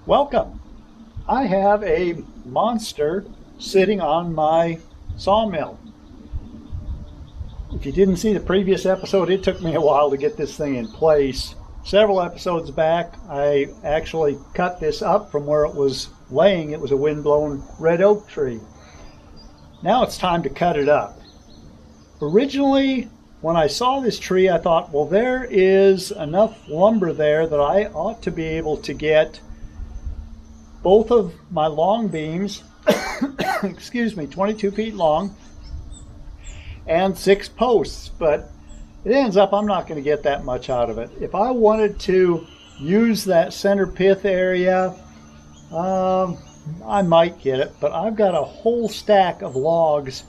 Welcome. I have a monster sitting on my sawmill. If you didn't see the previous episode, it took me a while to get this thing in place. Several episodes back, I actually cut this up from where it was laying. It was a wind-blown red oak tree. Now it's time to cut it up. Originally, when I saw this tree, I thought, well, there is enough lumber there that I ought to be able to get both of my long beams, excuse me, 22 feet long, and 6 posts, but it ends up I'm not going to get that much out of it. If I wanted to use that center pith area, I might get it, but I've got a whole stack of logs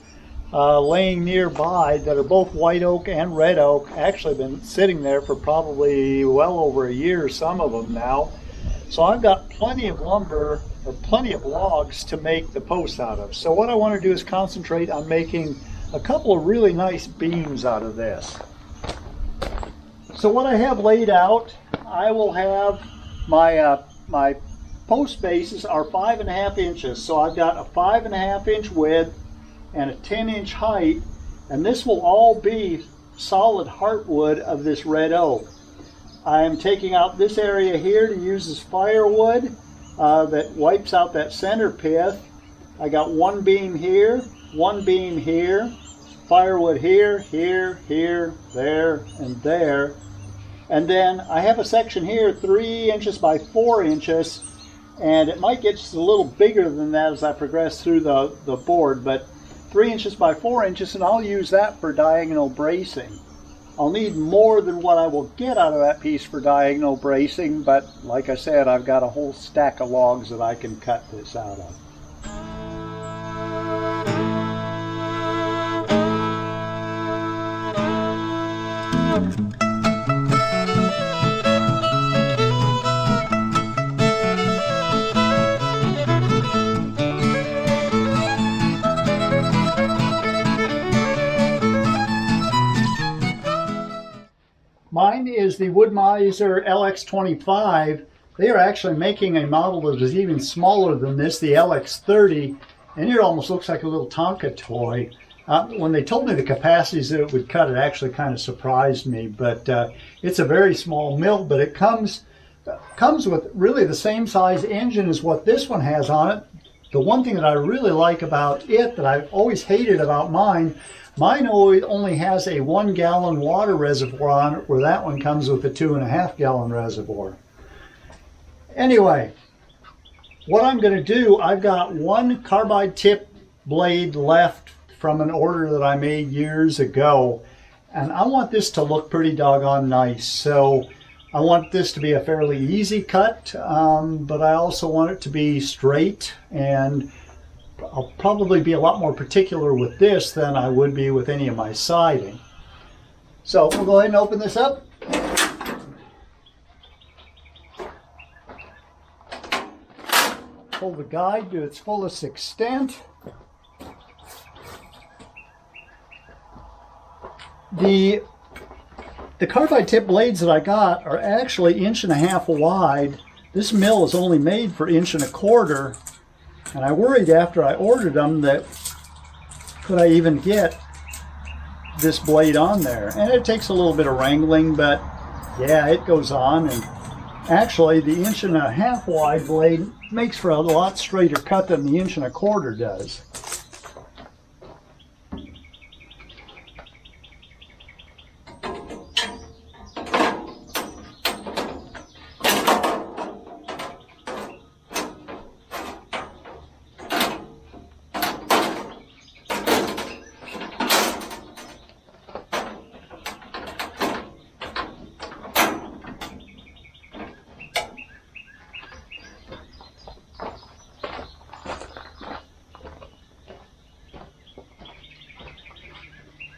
laying nearby that are both white oak and red oak. Actually been sitting there for probably well over a year, some of them now. So I've got plenty of lumber or plenty of logs to make the posts out of. So what I want to do is concentrate on making a couple of really nice beams out of this. So what I have laid out, I will have my post bases are 5.5 inches. So I've got a 5.5 inch width and a 10-inch height, and this will all be solid heartwood of this red oak. I am taking out this area here to use as firewood that wipes out that center pith. I got one beam here, one beam here, firewood here, here, here, there, and there. And then I have a section here 3 inches by 4 inches, and it might get just a little bigger than that as I progress through the board, but 3 inches by 4 inches, and I'll use that for diagonal bracing. I'll need more than what I will get out of that piece for diagonal bracing, but like I said, I've got a whole stack of logs that I can cut this out of. Mine is the Woodmizer LX25. They are actually making a model that is even smaller than this, the LX30, and it almost looks like a little Tonka toy. When they told me the capacities that it would cut, it actually kind of surprised me, but it's a very small mill, but it comes with really the same size engine as what this one has on it. The one thing that I really like about it, that I've always hated about mine only has a 1 gallon water reservoir on it, where that one comes with a 2.5 gallon reservoir. Anyway, what I'm going to do, I've got one carbide tip blade left from an order that I made years ago, and I want this to look pretty doggone nice. So I want this to be a fairly easy cut, but I also want it to be straight, and I'll probably be a lot more particular with this than I would be with any of my siding. So we'll go ahead and open this up. Pull the guide to its fullest extent. The carbide tip blades that I got are actually 1.5 inches wide. This mill is only made for 1.25 inches. And I worried after I ordered them that could I even get this blade on there. And it takes a little bit of wrangling, but yeah, it goes on. And actually the 1.5 inch wide blade makes for a lot straighter cut than the 1.25 inch does.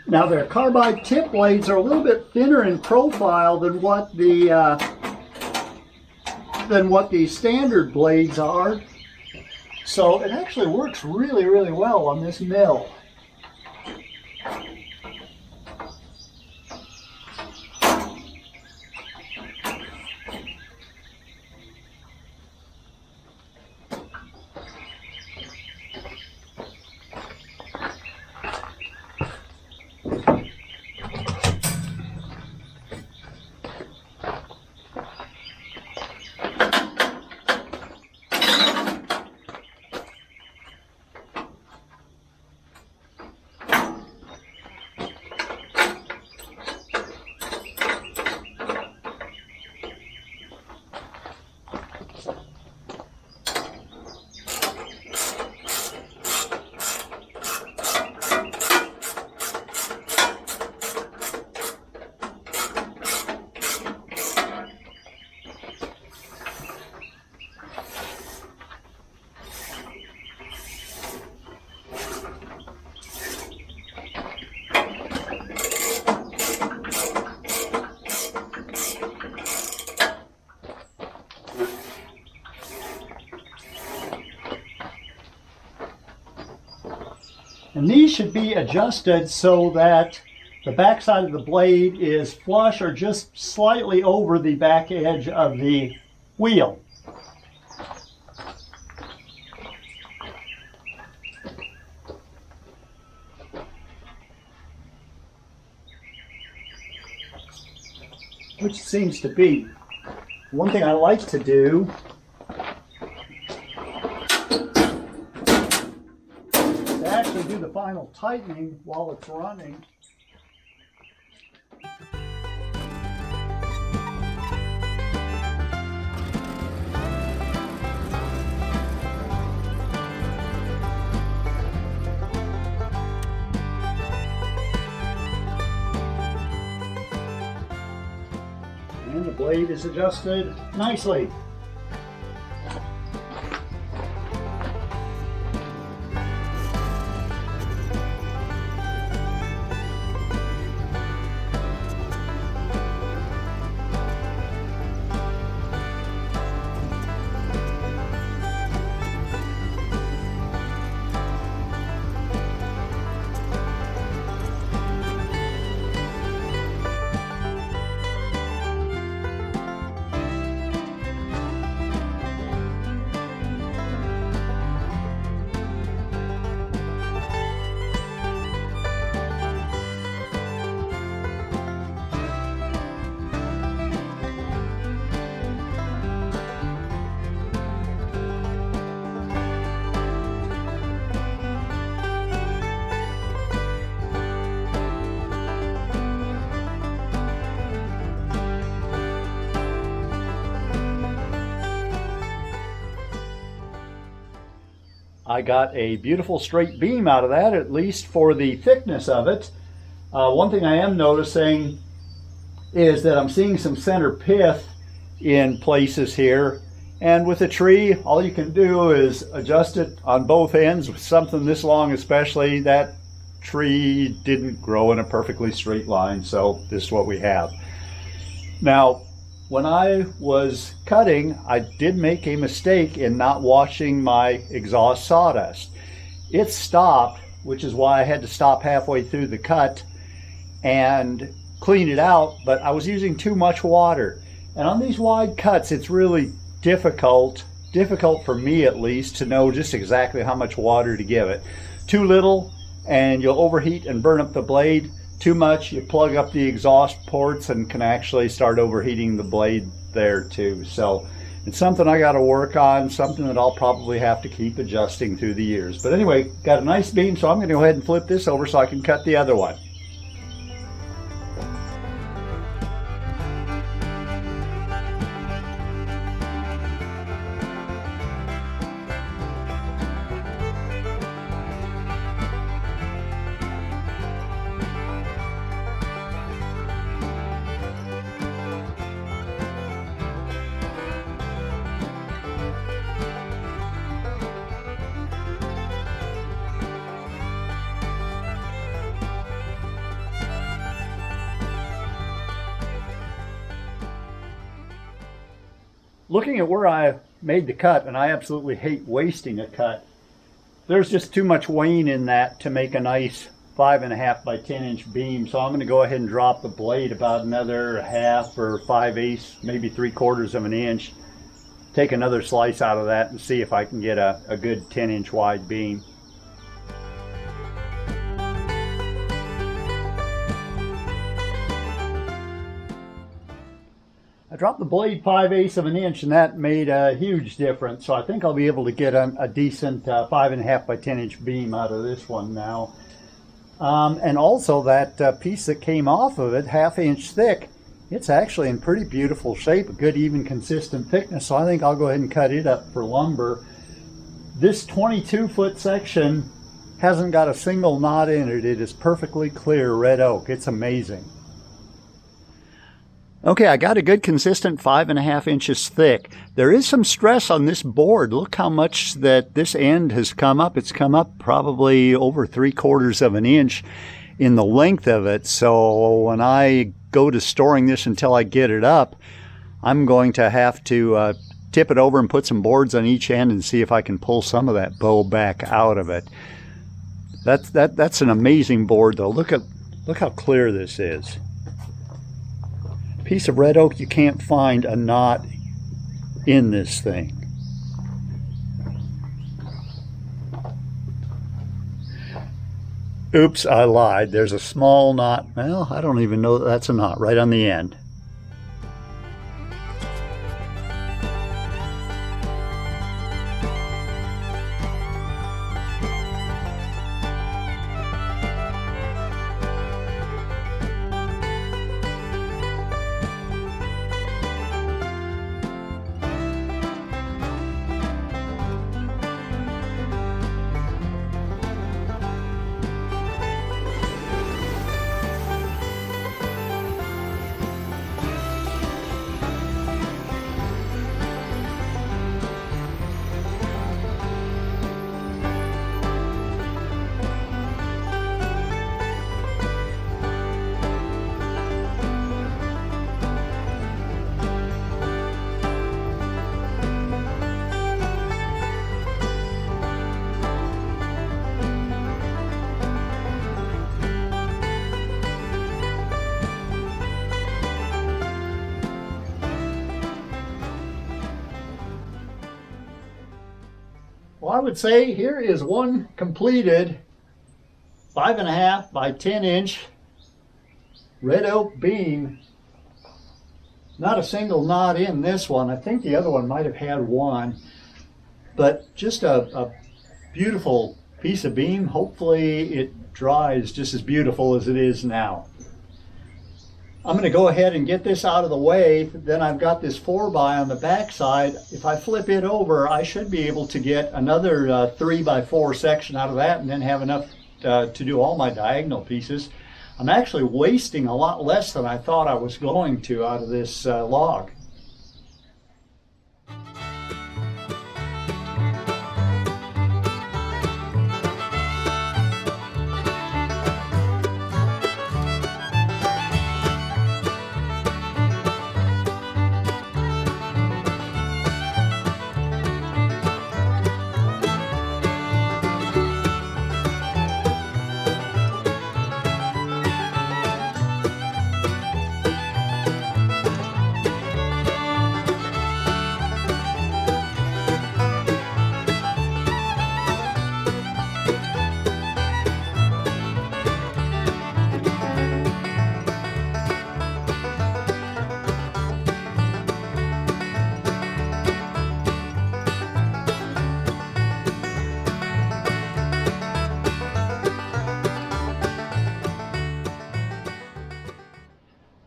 Now their carbide tip blades are a little bit thinner in profile than what the standard blades are. So it actually works really, really well on this mill. And these should be adjusted so that the back side of the blade is flush or just slightly over the back edge of the wheel. Which seems to be one thing I like to do. To actually do the final tightening while it's running. And the blade is adjusted nicely. I got a beautiful straight beam out of that, at least for the thickness of it. One thing I am noticing is that I'm seeing some center pith in places here. And with a tree, all you can do is adjust it on both ends. With something this long especially, that tree didn't grow in a perfectly straight line, so this is what we have. Now, when I was cutting, I did make a mistake in not washing my exhaust sawdust. It stopped, which is why I had to stop halfway through the cut and clean it out, but I was using too much water. And on these wide cuts, it's really difficult for me at least, to know just exactly how much water to give it. Too little and you'll overheat and burn up the blade. Too much, you plug up the exhaust ports and can actually start overheating the blade there too. So it's something I got to work on, something that I'll probably have to keep adjusting through the years. But anyway, got a nice beam, so I'm going to go ahead and flip this over so I can cut the other one. Looking at where I made the cut, and I absolutely hate wasting a cut, there's just too much wane in that to make a nice 5.5 by 10 inch beam. So I'm going to go ahead and drop the blade about another 1/2 or 5/8, maybe 3/4 of an inch. Take another slice out of that and see if I can get a good 10 inch wide beam. I dropped the blade 5/8 of an inch, and that made a huge difference. So I think I'll be able to get a decent 5.5 by 10 inch beam out of this one now. And also that piece that came off of it, 1/2 inch thick, it's actually in pretty beautiful shape, a good even consistent thickness. So I think I'll go ahead and cut it up for lumber. This 22-foot section hasn't got a single knot in it. It is perfectly clear red oak. It's amazing. Okay, I got a good consistent 5.5 inches thick. There is some stress on this board. Look how much that this end has come up. It's come up probably over 3/4 of an inch in the length of it. So when I go to storing this until I get it up, I'm going to have to tip it over and put some boards on each end and see if I can pull some of that bow back out of it. That's an amazing board though. Look how clear this is. Piece of red oak, you can't find a knot in this thing. Oops, I lied. There's a small knot. Well, I don't even know that that's a knot right on the end. Well, I would say here is one completed 5.5 by 10 inch red oak beam. Not a single knot in this one. I think the other one might have had one, but just a beautiful piece of beam. Hopefully it dries just as beautiful as it is now. I'm going to go ahead and get this out of the way. Then I've got this 4x on the back side. If I flip it over, I should be able to get another 3x4 section out of that and then have enough to do all my diagonal pieces. I'm actually wasting a lot less than I thought I was going to out of this log.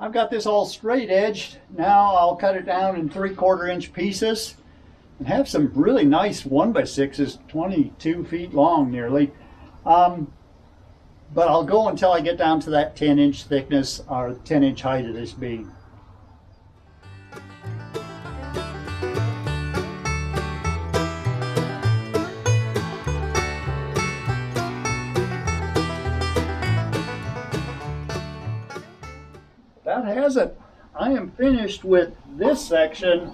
I've got this all straight edged. Now I'll cut it down in 3/4 inch pieces and have some really nice 1x6s, 22 feet long nearly. But I'll go until I get down to that 10 inch thickness or 10 inch height of this beam. That has it. I am finished with this section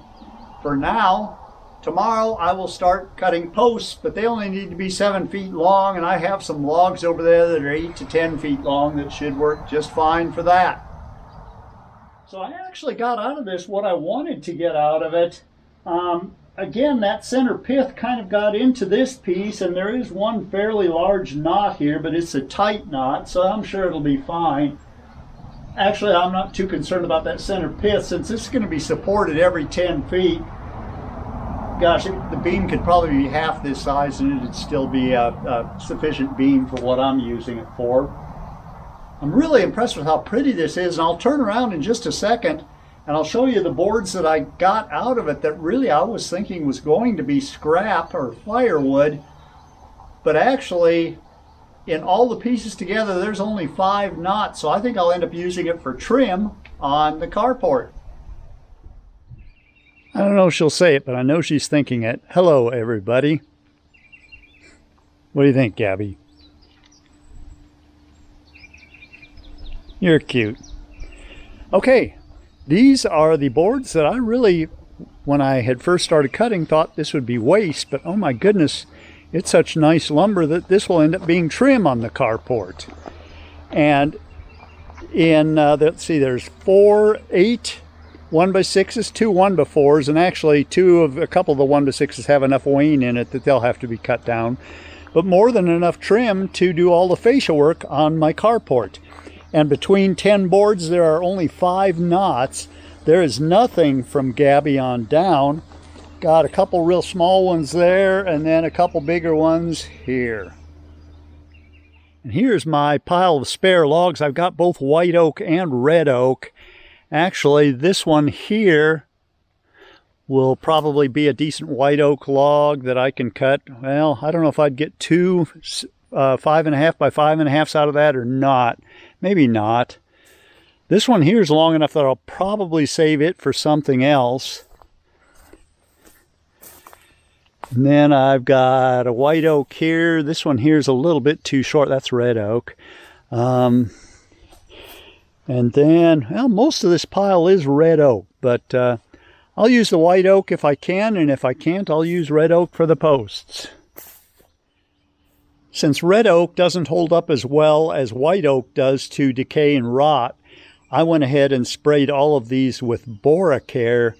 for now. Tomorrow I will start cutting posts, but they only need to be 7 feet long, and I have some logs over there that are 8 to 10 feet long that should work just fine for that. So I actually got out of this what I wanted to get out of it. Again, that center pith kind of got into this piece, and there is one fairly large knot here, but it's a tight knot, so I'm sure it'll be fine. Actually, I'm not too concerned about that center pith since this is going to be supported every 10 feet. Gosh, the beam could probably be half this size and it'd still be a sufficient beam for what I'm using it for. I'm really impressed with how pretty this is, and I'll turn around in just a second and I'll show you the boards that I got out of it that really I was thinking was going to be scrap or firewood, but actually in all the pieces together there's only 5 knots, so I think I'll end up using it for trim on the carport. I don't know if she'll say it, but I know she's thinking it. Hello everybody. What do you think, Gabby? You're cute. Okay, these are the boards that I really, when I had first started cutting, thought this would be waste, but oh my goodness, it's such nice lumber that this will end up being trim on the carport. And in, let's see, there's 4, 8 1x6s, 2 1x4s, and actually a couple of the 1x6s have enough wane in it that they'll have to be cut down. But more than enough trim to do all the fascia work on my carport. And between 10 boards, there are only 5 knots. There is nothing from Gabby on down. Got a couple real small ones there, and then a couple bigger ones here. And here's my pile of spare logs. I've got both white oak and red oak. Actually, this one here will probably be a decent white oak log that I can cut. Well, I don't know if I'd get 2 5.5 by 5.5s out of that or not. Maybe not. This one here is long enough that I'll probably save it for something else. And then I've got a white oak here. This one here is a little bit too short. That's red oak. And then, well, most of this pile is red oak, but I'll use the white oak if I can, and if I can't, I'll use red oak for the posts. Since red oak doesn't hold up as well as white oak does to decay and rot, I went ahead and sprayed all of these with Boracare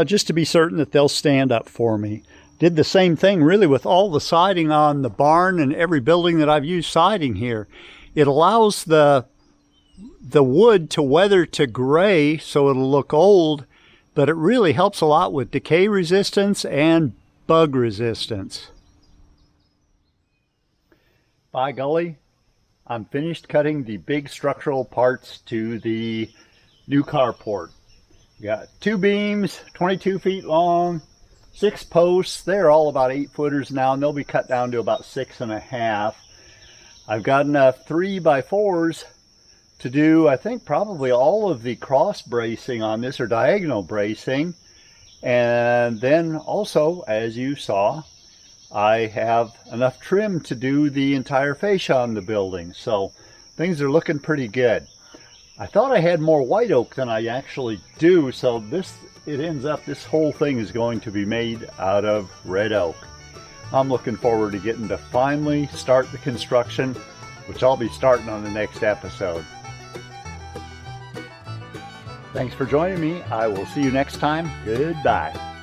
just to be certain that they'll stand up for me. Did the same thing really with all the siding on the barn and every building that I've used siding here. It allows the wood to weather to gray so it'll look old, but it really helps a lot with decay resistance and bug resistance. By golly, I'm finished cutting the big structural parts to the new carport. Got 2 beams, 22 feet long, 6 posts. They're all about 8-footers now, and they'll be cut down to about 6.5. I've got enough 3x4s to do, I think, probably all of the cross bracing on this, or diagonal bracing. And then also, as you saw, I have enough trim to do the entire fascia on the building. So things are looking pretty good. I thought I had more white oak than I actually do, so it ends up, this whole thing is going to be made out of red oak. I'm looking forward to getting to finally start the construction, which I'll be starting on the next episode. Thanks for joining me. I will see you next time. Goodbye.